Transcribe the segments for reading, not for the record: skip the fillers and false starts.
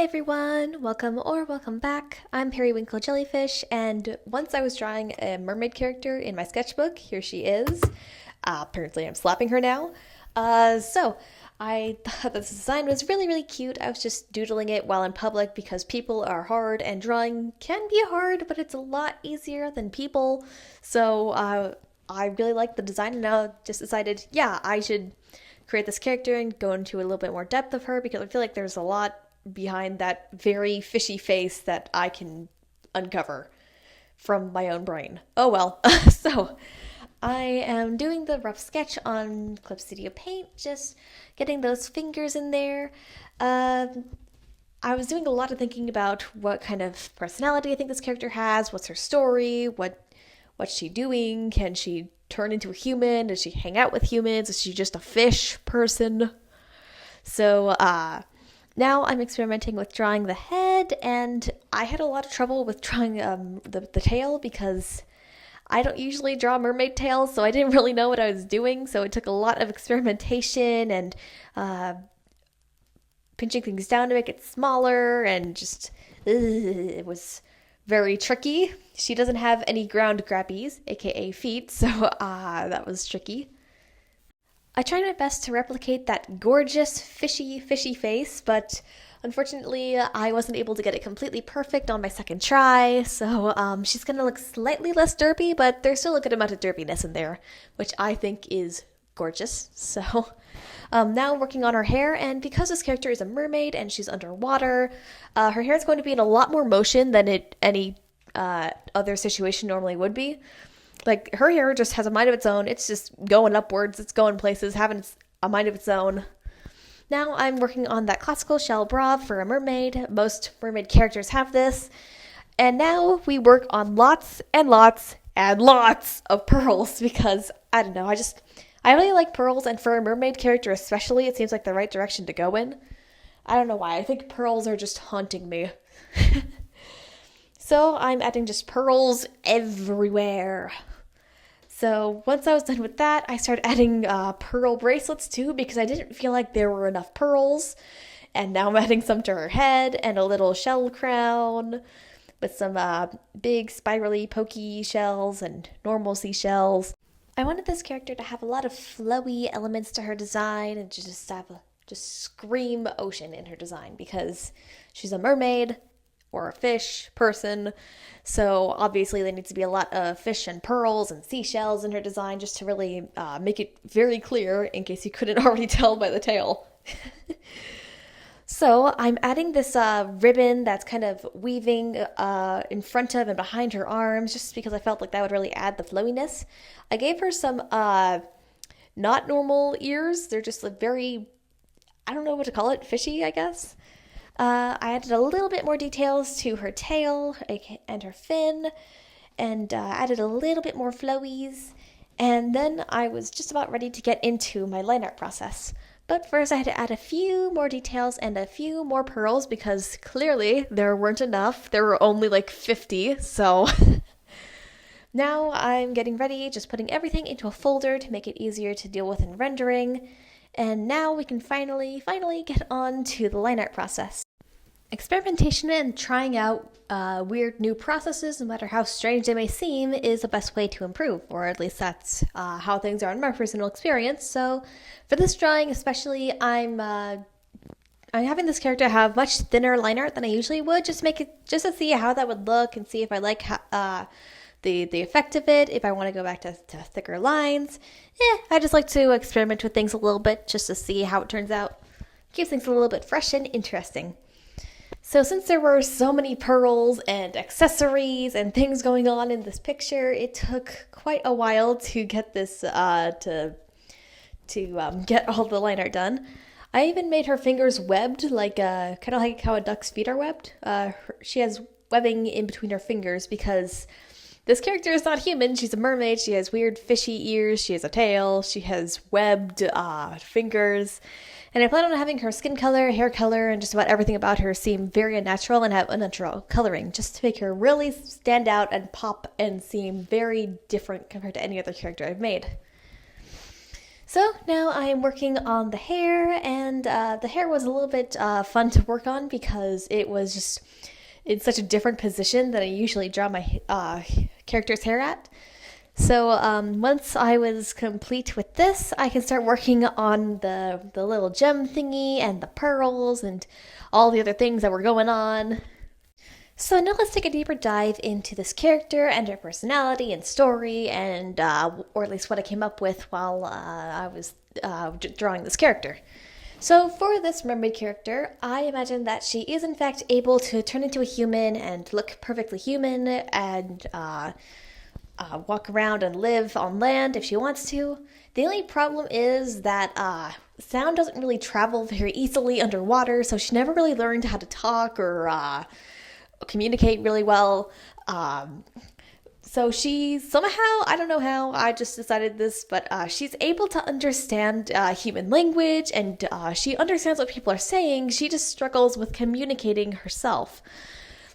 Hi everyone! Welcome back. I'm Periwinkle Jellyfish, and once I was drawing a mermaid character in my sketchbook. Here she is. Apparently I'm slapping her now. So I thought this design was really cute. I was just doodling it while in public because people are hard and drawing can be hard, but it's a lot easier than people. So I really liked the design and now just decided, yeah, I should create this character and go into a little bit more depth of her because I feel like there's a lot behind that very fishy face that I can uncover from my own brain. Oh well. So I am doing the rough sketch on Clip Studio Paint, just getting those fingers in there. I was doing a lot of thinking about what kind of personality I think this character has, what's her story, what's she doing, can she turn into a human, does she hang out with humans, is she just a fish person? So now I'm experimenting with drawing the head, and I had a lot of trouble with drawing the tail because I don't usually draw mermaid tails, so I didn't really know what I was doing, so it took a lot of experimentation and pinching things down to make it smaller, and just it was very tricky. She doesn't have any ground grabbies, aka feet, so that was tricky. I tried my best to replicate that gorgeous, fishy face, but unfortunately I wasn't able to get it completely perfect on my second try, so she's gonna look slightly less derpy, but there's still a good amount of derpiness in there, which I think is gorgeous. So now working on her hair, and because this character is a mermaid and she's underwater, her hair is going to be in a lot more motion than any other situation normally would be. Like, her hair just has a mind of its own. It's just going upwards. It's going places, having a mind of its own. Now I'm working on that classical shell bra for a mermaid. Most mermaid characters have this. And now we work on lots and lots and lots of pearls because, I don't know, I really like pearls, and for a mermaid character especially, it seems like the right direction to go in. I don't know why. I think pearls are just haunting me. So I'm adding just pearls everywhere. So once I was done with that, I started adding pearl bracelets too because I didn't feel like there were enough pearls. And now I'm adding some to her head and a little shell crown with some big spirally pokey shells and normal seashells. I wanted this character to have a lot of flowy elements to her design and to just scream ocean in her design because she's a mermaid or a fish person, so obviously there needs to be a lot of fish and pearls and seashells in her design just to really make it very clear in case you couldn't already tell by the tail. So I'm adding this ribbon that's kind of weaving in front of and behind her arms just because I felt like that would really add the flowiness. I gave her some not normal ears. They're just like very, I don't know what to call it, fishy, I guess. I added a little bit more details to her tail and her fin, and added a little bit more flowies, and then I was just about ready to get into my line art process. But first I had to add a few more details and a few more pearls because clearly there weren't enough. There were only like 50, so now I'm getting ready, just putting everything into a folder to make it easier to deal with in rendering. And now we can finally get on to the line art process. Experimentation and trying out weird new processes, no matter how strange they may seem, is the best way to improve, or at least that's how things are in my personal experience. So for this drawing especially, I'm having this character have much thinner line art than I usually would, just to see how that would look and see if I like the effect of it, if I want to go back to thicker lines. I just like to experiment with things a little bit just to see how it turns out. Keeps things a little bit fresh and interesting. So since there were so many pearls and accessories and things going on in this picture, it took quite a while to get this to get all the line art done. I even made her fingers webbed, like kind of like how a duck's feet are webbed. She has webbing in between her fingers because this character is not human. She's a mermaid. She has weird fishy ears. She has a tail. She has webbed fingers. And I plan on having her skin color, hair color, and just about everything about her seem very unnatural and have unnatural coloring, just to make her really stand out and pop and seem very different compared to any other character I've made. So now I'm working on the hair, and the hair was a little bit fun to work on because it was just in such a different position that I usually draw my character's hair at. So once I was complete with this, I can start working on the little gem thingy and the pearls and all the other things that were going on. So now let's take a deeper dive into this character and her personality and story, and or at least what I came up with while I was drawing this character. So for this mermaid character, I imagine that she is in fact able to turn into a human and look perfectly human and walk around and live on land if she wants to. The only problem is that sound doesn't really travel very easily underwater, so she never really learned how to talk or communicate really well. So she somehow, I don't know how, I just decided this, but she's able to understand human language, and she understands what people are saying. She just struggles with communicating herself.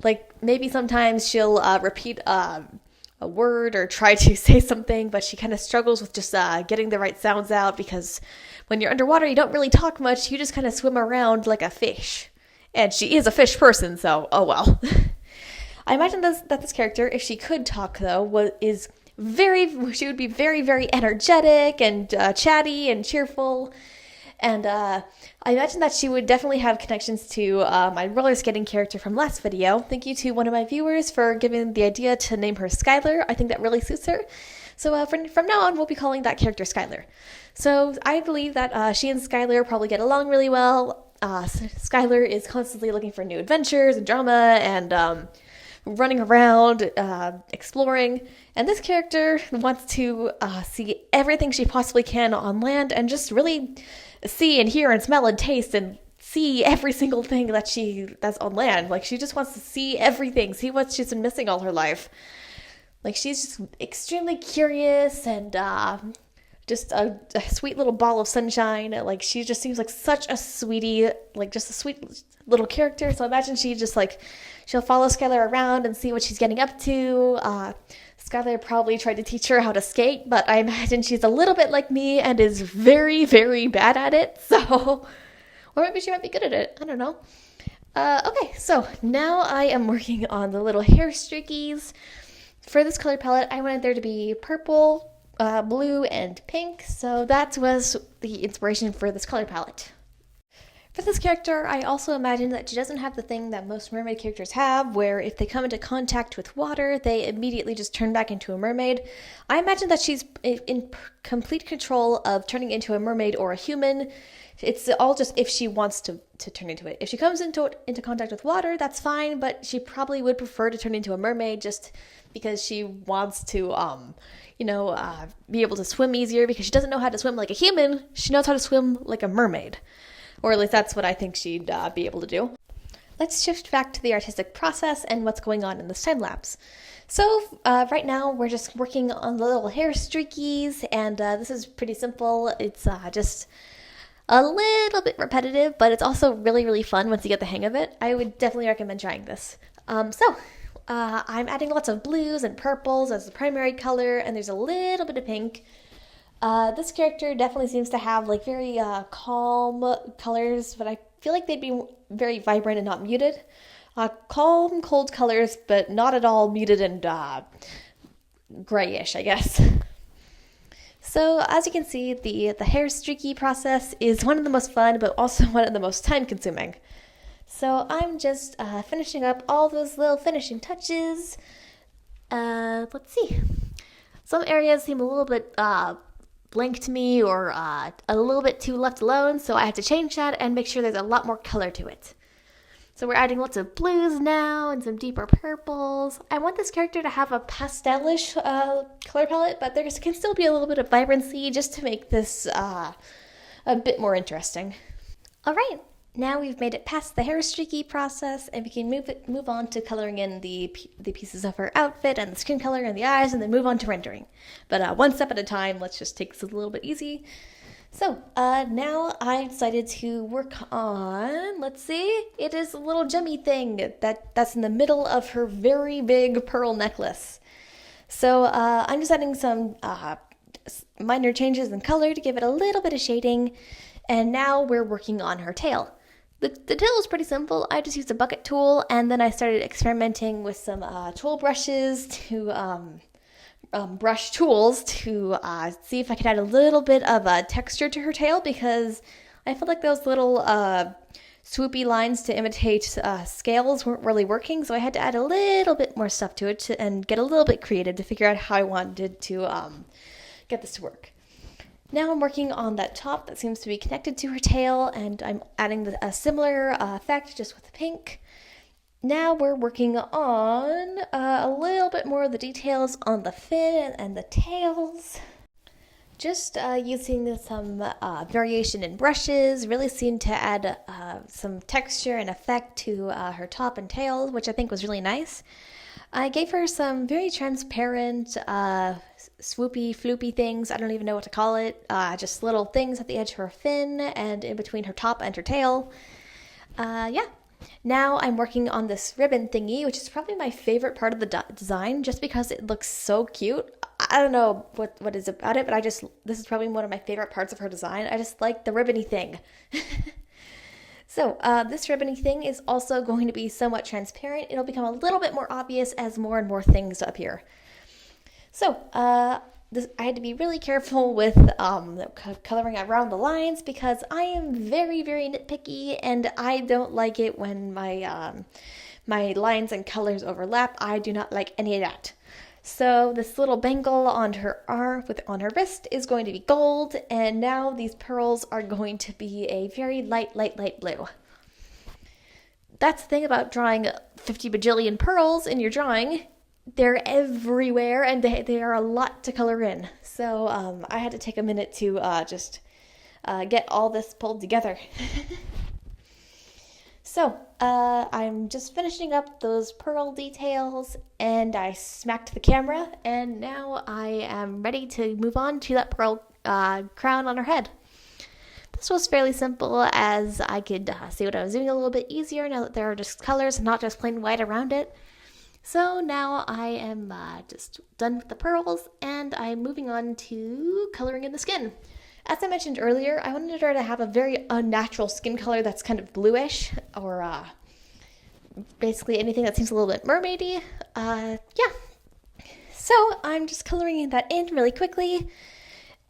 Like, maybe sometimes she'll repeat a word or try to say something, but she kind of struggles with just getting the right sounds out, because when you're underwater, you don't really talk much. You just kind of swim around like a fish. And she is a fish person, so oh well. I imagine that this character, if she could talk though, she would be very, very energetic and chatty and cheerful. And I imagine that she would definitely have connections to my roller skating character from last video. Thank you to one of my viewers for giving the idea to name her Skylar. I think that really suits her. So from now on, we'll be calling that character Skylar. So I believe that she and Skylar probably get along really well. Skylar is constantly looking for new adventures and drama and running around, exploring. And this character wants to see everything she possibly can on land and just really see and hear and smell and taste and see every single thing that's on land. Like, she just wants to see everything, see what she's been missing all her life. Like, she's just extremely curious and just a sweet little ball of sunshine. Like, she just seems like such a sweetie, like just a sweet little character. So I imagine she'll follow Skylar around and see what she's getting up to. Skylar probably tried to teach her how to skate, but I imagine she's a little bit like me and is very, very bad at it. So, or maybe she might be good at it. I don't know. Okay, so now I am working on the little hair streakies. For this color palette, I wanted there to be purple, blue, and pink, so that was the inspiration for this color palette. For this character, I also imagine that she doesn't have the thing that most mermaid characters have, where if they come into contact with water, they immediately just turn back into a mermaid. I imagine that she's in complete control of turning into a mermaid or a human. It's all just if she wants to turn into it. If she comes into contact with water, that's fine, but she probably would prefer to turn into a mermaid just because she wants to, be able to swim easier, because she doesn't know how to swim like a human. She knows how to swim like a mermaid. Or at least that's what I think she'd be able to do. Let's shift back to the artistic process and what's going on in this time lapse. So right now we're just working on the little hair streakies, and this is pretty simple. It's just a little bit repetitive, but it's also really, really fun once you get the hang of it. I would definitely recommend trying this. I'm adding lots of blues and purples as the primary color, and there's a little bit of pink. This character definitely seems to have like very calm colors, but I feel like they'd be very vibrant and not muted. Calm, cold colors, but not at all muted and grayish, I guess. So as you can see, the hair streaky process is one of the most fun, but also one of the most time consuming. So I'm just finishing up all those little finishing touches. Let's see. Some areas seem a little bit blank to me, or a little bit too left alone, so I have to change that and make sure there's a lot more color to it. So we're adding lots of blues now and some deeper purples. I want this character to have a pastelish color palette, but there can still be a little bit of vibrancy just to make this a bit more interesting. All right, now we've made it past the hair streaky process, and we can move on to coloring in the pieces of her outfit and the skin color and the eyes, and then move on to rendering. But one step at a time. Let's just take this a little bit easy. So now I decided to work on, let's see, it is a little gemmy thing that's in the middle of her very big pearl necklace. So I'm just adding some minor changes in color to give it a little bit of shading. And now we're working on her tail. The tail is pretty simple. I just used a bucket tool, and then I started experimenting with some tool brushes to brush tools to see if I could add a little bit of texture to her tail, because I felt like those little swoopy lines to imitate scales weren't really working, so I had to add a little bit more stuff to it and get a little bit creative to figure out how I wanted to get this to work. Now I'm working on that top that seems to be connected to her tail, and I'm adding a similar effect just with the pink. Now we're working on a little bit more of the details on the fin and the tails. Just using some variation in brushes really seemed to add some texture and effect to her top and tail, which I think was really nice. I gave her some very transparent, swoopy, floopy things. I don't even know what to call it. Just little things at the edge of her fin and in between her top and her tail. Yeah. Now I'm working on this ribbon thingy, which is probably my favorite part of the design, just because it looks so cute. I don't know what is about it, but this is probably one of my favorite parts of her design. I just like the ribbony thing. So this ribbony thing is also going to be somewhat transparent. It'll become a little bit more obvious as more and more things appear. So I had to be really careful with coloring around the lines, because I am very, very nitpicky, and I don't like it when my lines and colors overlap. I do not like any of that. So this little bangle on her arm, on her wrist, is going to be gold, and now these pearls are going to be a very light blue. That's the thing about drawing 50 bajillion pearls in your drawing. They're everywhere, and they are a lot to color in. So I had to take a minute to just get all this pulled together. So I'm just finishing up those pearl details, and I smacked the camera, and now I am ready to move on to that pearl crown on her head. This was fairly simple, as I could see what I was doing a little bit easier now that there are just colors and not just plain white around it. So now I am just done with the pearls, and I'm moving on to coloring in the skin. As I mentioned earlier, I wanted her to have a very unnatural skin color that's kind of bluish, or basically anything that seems a little bit mermaidy. Yeah. So I'm just coloring that in really quickly.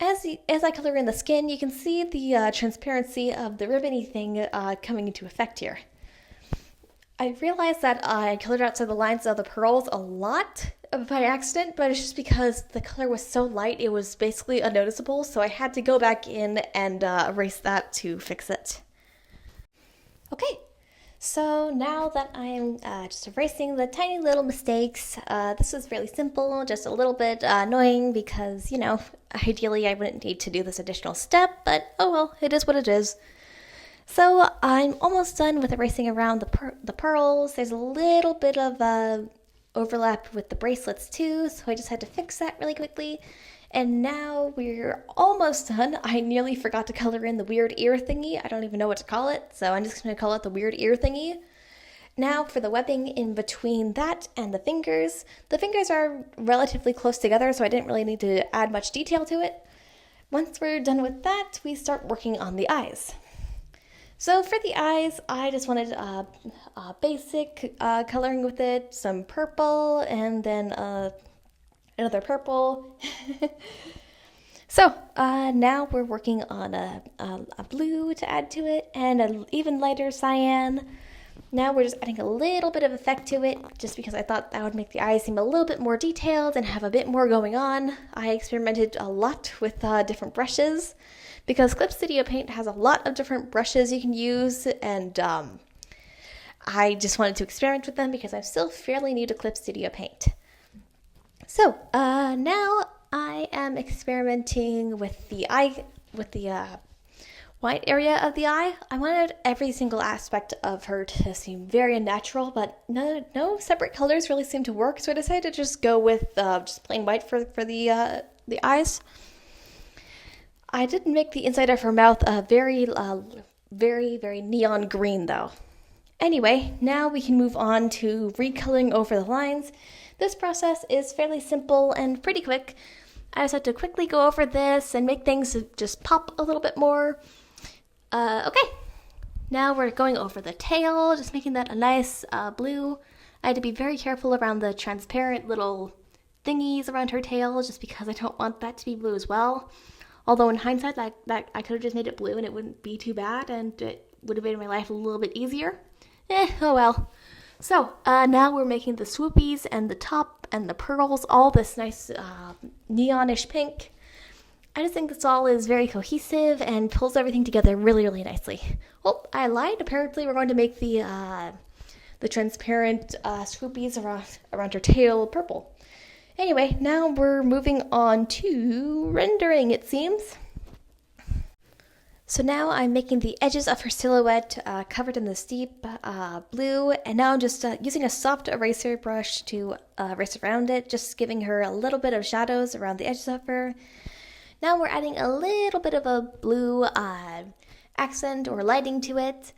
As I color in the skin, you can see the transparency of the ribbony thing coming into effect here. I realized that I colored outside the lines of the pearls a lot by accident, but it's just because the color was so light, it was basically unnoticeable, so I had to go back in and erase that to fix it. Okay, so now that I'm just erasing the tiny little mistakes, this was really simple, just a little bit annoying because, ideally I wouldn't need to do this additional step, but oh well, it is what it is. So I'm almost done with erasing around the pearls. There's a little bit of overlap with the bracelets too, so I just had to fix that really quickly. And now we're almost done. I nearly forgot to color in the weird ear thingy. I don't even know what to call it, so I'm just going to call it the weird ear thingy. Now for the webbing in between that and the fingers. The fingers are relatively close together, so I didn't really need to add much detail to it. Once we're done with that, we start working on the eyes. So for the eyes, I just wanted basic coloring with it, some purple, and then another purple. So now we're working on a blue to add to it, and an even lighter cyan. Now we're just adding a little bit of effect to it, just because I thought that would make the eyes seem a little bit more detailed and have a bit more going on. I experimented a lot with different brushes, because Clip Studio Paint has a lot of different brushes you can use, and I just wanted to experiment with them because I'm still fairly new to Clip Studio Paint. So now I am experimenting with the eye, with the white area of the eye. I wanted every single aspect of her to seem very unnatural, but no separate colors really seemed to work, so I decided to just go with just plain white for the eyes. I did make the inside of her mouth very, very neon green, though. Anyway, now we can move on to recoloring over the lines. This process is fairly simple and pretty quick. I just had to quickly go over this and make things just pop a little bit more. Okay, now we're going over the tail, just making that a nice blue. I had to be very careful around the transparent little thingies around her tail, just because I don't want that to be blue as well. Although in hindsight, that I could have just made it blue and it wouldn't be too bad, and it would have made my life a little bit easier. Oh well. So now we're making the swoopies and the top and the pearls, all this nice neonish pink. I just think this all is very cohesive and pulls everything together really, really nicely. Oh, I lied. Apparently, we're going to make the transparent swoopies around her tail purple. Anyway, now we're moving on to rendering, it seems. So now I'm making the edges of her silhouette covered in this deep blue, and now I'm just using a soft eraser brush to erase around it, just giving her a little bit of shadows around the edges of her. Now we're adding a little bit of a blue accent or lighting to it,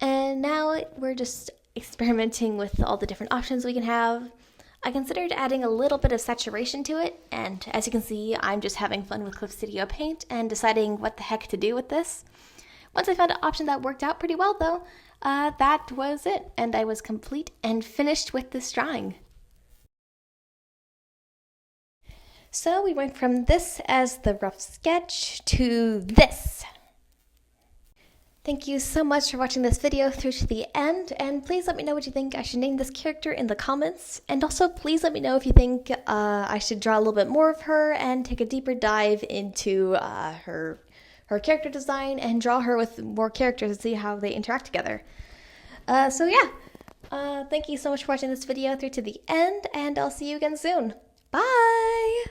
and now we're just experimenting with all the different options we can have. I considered adding a little bit of saturation to it, and as you can see, I'm just having fun with Clip Studio Paint and deciding what the heck to do with this. Once I found an option that worked out pretty well though, that was it, and I was complete and finished with this drawing. So we went from this as the rough sketch to this. Thank you so much for watching this video through to the end, and please let me know what you think I should name this character in the comments, and also please let me know if you think I should draw a little bit more of her and take a deeper dive into her character design and draw her with more characters and see how they interact together. So yeah, thank you so much for watching this video through to the end, and I'll see you again soon. Bye!